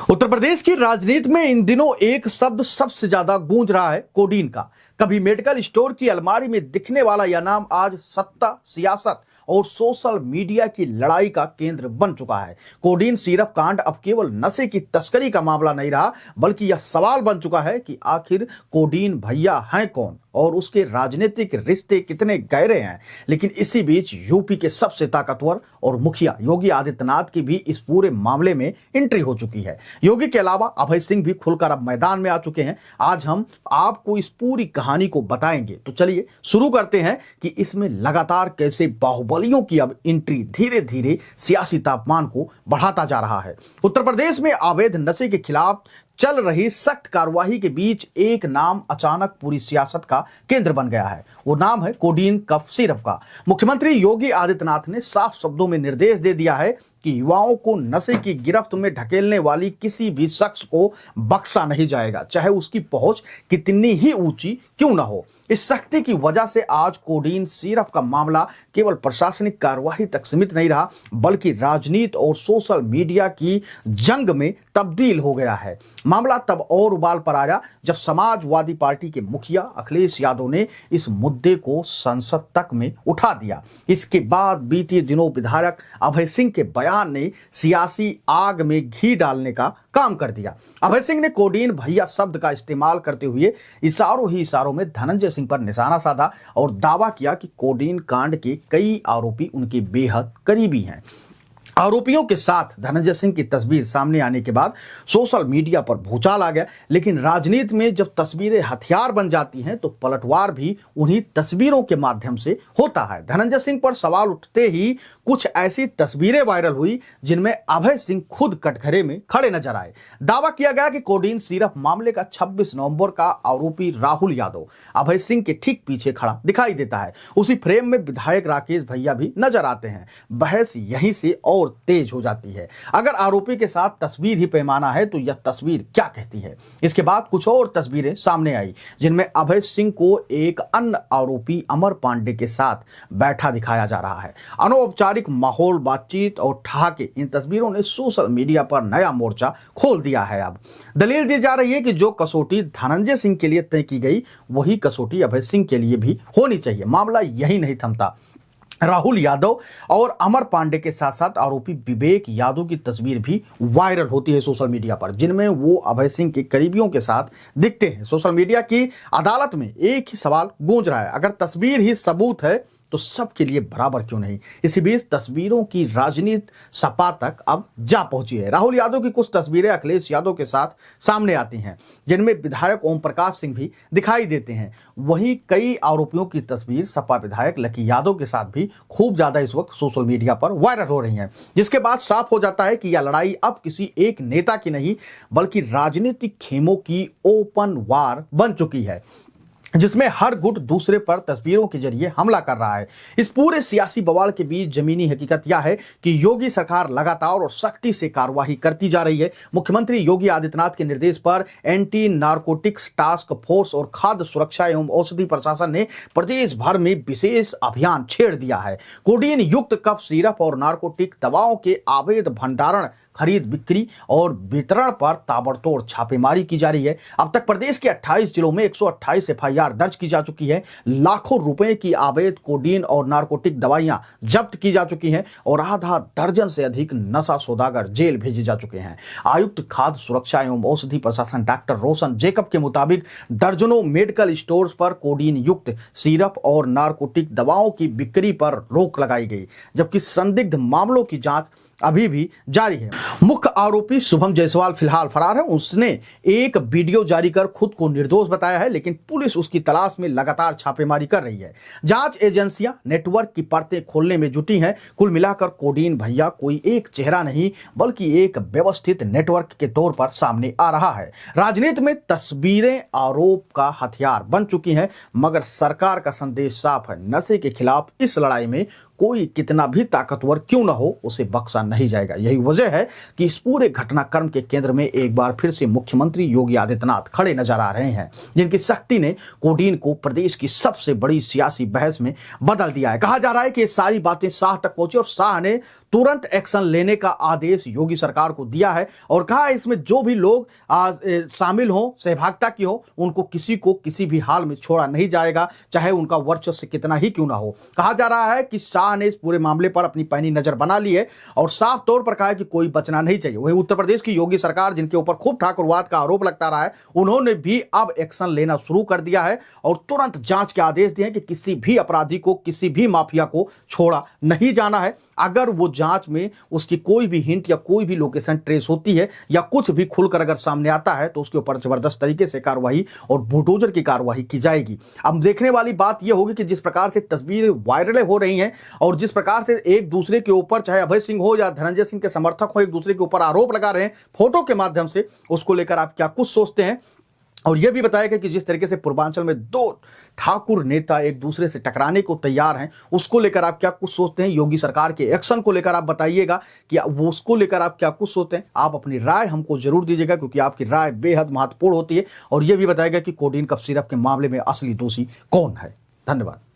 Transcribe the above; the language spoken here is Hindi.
उत्तर प्रदेश की राजनीति में इन दिनों एक शब्द सबसे ज्यादा गूंज रहा है, कोडीन का। कभी मेडिकल स्टोर की अलमारी में दिखने वाला यह नाम आज सत्ता, सियासत और सोशल मीडिया की लड़ाई का केंद्र बन चुका है। कोडीन सिरप कांड अब केवल नशे की तस्करी का मामला नहीं रहा, बल्कि यह सवाल बन चुका है कि आखिर कोडीन भैया हैं कौन और उसके राजनीतिक रिश्ते कितने गहरे हैं। लेकिन इसी बीच यूपी के सबसे ताकतवर और मुखिया योगी आदित्यनाथ की भी इस पूरे मामले में एंट्री हो चुकी है। योगी के अलावा अभय सिंह भी खुलकर अब मैदान में आ चुके हैं। आज हम आपको इस पूरी कहानी को बताएंगे। तो चलिए शुरू करते हैं कि इसमें लगातार कैसे बाहुबलियों की अब एंट्री धीरे धीरे सियासी तापमान को बढ़ाता जा रहा है। उत्तर प्रदेश में अवैध नशे के खिलाफ चल रही सख्त कार्रवाई के बीच एक नाम अचानक पूरी सियासत का केंद्र बन गया है। वो नाम है कोडीन कफ सिरप का। मुख्यमंत्री योगी आदित्यनाथ ने साफ शब्दों में निर्देश दे दिया है कि युवाओं को नशे की गिरफ्त में ढकेलने वाली किसी भी शख्स को बख्शा नहीं जाएगा, चाहे उसकी पहुंच कितनी ही ऊंची क्यों ना हो। इस सख्ती की वजह से आज कोडीन सिरप का मामला केवल प्रशासनिक कार्रवाई तक सीमित नहीं रहा, बल्कि राजनीति और सोशल मीडिया की जंग में तब्दील हो गया है। मामला तब और उबाल पर आया जब समाजवादी पार्टी के मुखिया अखिलेश यादव ने इस मुद्दे को संसद तक में उठा दिया। इसके बाद बीते दिनों विधायक अभय सिंह के बयान ने सियासी आग में घी डालने का काम कर दिया। अभय सिंह ने कोडीन भैया शब्द का इस्तेमाल करते हुए इशारों ही इशारों में धनंजय सिंह पर निशाना साधा और दावा किया कि कोडीन कांड के कई आरोपी उनके बेहद करीबी हैं। आरोपियों के साथ धनंजय सिंह की तस्वीर सामने आने के बाद सोशल मीडिया पर भूचाल आ गया। लेकिन राजनीति में जब तस्वीरें हथियार बन जाती हैं तो पलटवार भी उन्हीं तस्वीरों के माध्यम से होता है। धनंजय सिंह पर सवाल उठते ही कुछ ऐसी तस्वीरें वायरल हुई जिनमें अभय सिंह खुद कटघरे में खड़े नजर आए। दावा किया गया कि कोडीन सिरप मामले का 26 नवंबर का आरोपी राहुल यादव अभय सिंह के ठीक पीछे खड़ा दिखाई देता है। उसी फ्रेम में विधायक राकेश भैया भी नजर आते हैं। बहस यहीं से और तेज हो जाती है। अगर आरोपी के साथ तस्वीर ही पैमाना है तो यह तस्वीर क्या कहती है। इसके बाद कुछ और तस्वीरें सामने आई जिनमें अभय सिंह को एक अन्य आरोपी अमर पांडे के साथ बैठा दिखाया जा रहा है। अनौपचारिक माहौल, बातचीत और ठहाके, इन तस्वीरों ने सोशल मीडिया पर नया मोर्चा खोल दिया है। अब दलील दी जा रही है कि जो कसौटी धनंजय सिंह के लिए तय की गई वही कसौटी अभय सिंह के लिए भी होनी चाहिए। मामला यही नहीं थमता। राहुल यादव और अमर पांडे के साथ साथ आरोपी विवेक यादव की तस्वीर भी वायरल होती है सोशल मीडिया पर, जिनमें वो अभय सिंह के करीबियों के साथ दिखते हैं। सोशल मीडिया की अदालत में एक ही सवाल गूंज रहा है, अगर तस्वीर ही सबूत है तो सबके लिए बराबर क्यों नहीं। इसी बीच तस्वीरों की राजनीति सपा तक अब जा पहुंची है। राहुल यादव की कुछ तस्वीरें अखिलेश यादव के साथ सामने आती हैं जिनमें विधायक ओम प्रकाश सिंह भी दिखाई देते हैं। वहीं कई आरोपियों की तस्वीर सपा विधायक लकी यादव के साथ भी खूब ज्यादा इस वक्त सोशल मीडिया पर वायरल हो रही है, जिसके बाद साफ हो जाता है कि यह लड़ाई अब किसी एक नेता की नहीं बल्कि राजनीतिक खेमों की ओपन वार बन चुकी है, जिसमें हर गुट दूसरे पर तस्वीरों के जरिए हमला कर रहा है। इस पूरे सियासी बवाल के बीच जमीनी हकीकत यह है कि योगी सरकार लगातार और सख्ती से कार्रवाई करती जा रही है। मुख्यमंत्री योगी आदित्यनाथ के निर्देश पर एंटी नारकोटिक्स टास्क फोर्स और खाद्य सुरक्षा एवं औषधि प्रशासन ने प्रदेश भर में विशेष अभियान छेड़ दिया है। कोडीन युक्त कफ सिरप और नारकोटिक दवाओं के अवैध भंडारण, खरीद, बिक्री और वितरण पर ताबड़तोड़ छापेमारी की जा रही है। अब तक प्रदेश के 28 जिलों में 128 एफआईआर दर्ज की जा चुकी है। लाखों रुपए की अवैध कोडीन और नारकोटिक दवाइयां जब्त की जा चुकी हैं और आधा दर्जन से अधिक नशा सौदागर जेल भेजे जा चुके हैं। आयुक्त खाद्य सुरक्षा एवं औषधि प्रशासन डॉक्टर रोशन जेकब के मुताबिक दर्जनों मेडिकल स्टोर्स पर कोडीन युक्त सिरप और नारकोटिक दवाओं की बिक्री पर रोक लगाई गई, जबकि संदिग्ध मामलों की जांच अभी भी जारी है। मुख्य आरोपी शुभम जायसवाल फिलहाल फरार है। उसने एक वीडियो जारी कर खुद को निर्दोष बताया है, लेकिन पुलिस उसकी तलाश में लगातार छापेमारी कर रही है। जांच एजेंसियां नेटवर्क की परतें खोलने में जुटी हैं। कुल मिलाकर कोडीन भैया कोई एक चेहरा नहीं बल्कि एक व्यवस्थित नेटवर्क के तौर पर सामने आ रहा है। राजनीति में तस्वीरें आरोप का हथियार बन चुकी हैं, मगर सरकार का संदेश साफ है, नशे के खिलाफ इस लड़ाई में कोई कितना भी ताकतवर क्यों ना हो उसे बख्शा नहीं जाएगा। यही वजह है कि इस पूरे घटनाक्रम के केंद्र में एक बार फिर से मुख्यमंत्री योगी आदित्यनाथ खड़े नजर आ रहे हैं, जिनकी सख्ती ने कोडीन को प्रदेश की सबसे बड़ी सियासी बहस में बदल दिया है। कहा जा रहा है कि ये सारी बातें शाह तक पहुंची और शाह ने तुरंत एक्शन लेने का आदेश योगी सरकार को दिया है और कहा है इसमें जो भी लोग शामिल हो, सहभागिता की हो, उनको किसी को किसी भी हाल में छोड़ा नहीं जाएगा, चाहे उनका वर्चस्व कितना ही क्यों ना हो। कहा जा रहा है कि शाह ने इस पूरे मामले पर अपनी पैनी नजर बना ली है और साफ तौर पर कहा है कि कोई बचना नहीं चाहिए। वहीं उत्तर प्रदेश की योगी सरकार, जिनके ऊपर खूब ठाकुरवाद का आरोप लगता रहा है, उन्होंने भी अब एक्शन लेना शुरू कर दिया है और तुरंत जांच के आदेश दिए हैं कि किसी भी अपराधी को, किसी भी माफिया को छोड़ा नहीं जाना है। अगर वो जांच में उसकी कोई भी हिंट या कोई भी लोकेशन ट्रेस होती है या कुछ भी खुलकर अगर सामने आता है तो उसके ऊपर जबरदस्त तरीके से कार्रवाई और बुलडोजर की कार्रवाई की जाएगी। अब देखने वाली बात यह होगी कि जिस प्रकार से तस्वीरें वायरल हो रही हैं और जिस प्रकार से एक दूसरे के ऊपर, चाहे अभय सिंह हो या धनंजय सिंह के समर्थक हो, एक दूसरे के ऊपर आरोप लगा रहे हैं फोटो के माध्यम से, उसको लेकर आप क्या कुछ सोचते हैं। और यह भी बताया गया कि जिस तरीके से पूर्वांचल में दो ठाकुर नेता एक दूसरे से टकराने को तैयार हैं, उसको लेकर आप क्या कुछ सोचते हैं। योगी सरकार के एक्शन को लेकर आप बताइएगा कि वो उसको लेकर आप क्या कुछ सोचते हैं। आप अपनी राय हमको जरूर दीजिएगा क्योंकि आपकी राय बेहद महत्वपूर्ण होती है। और यह भी बताएगा कि कोडीन कफ सिरप के मामले में असली दोषी कौन है। धन्यवाद।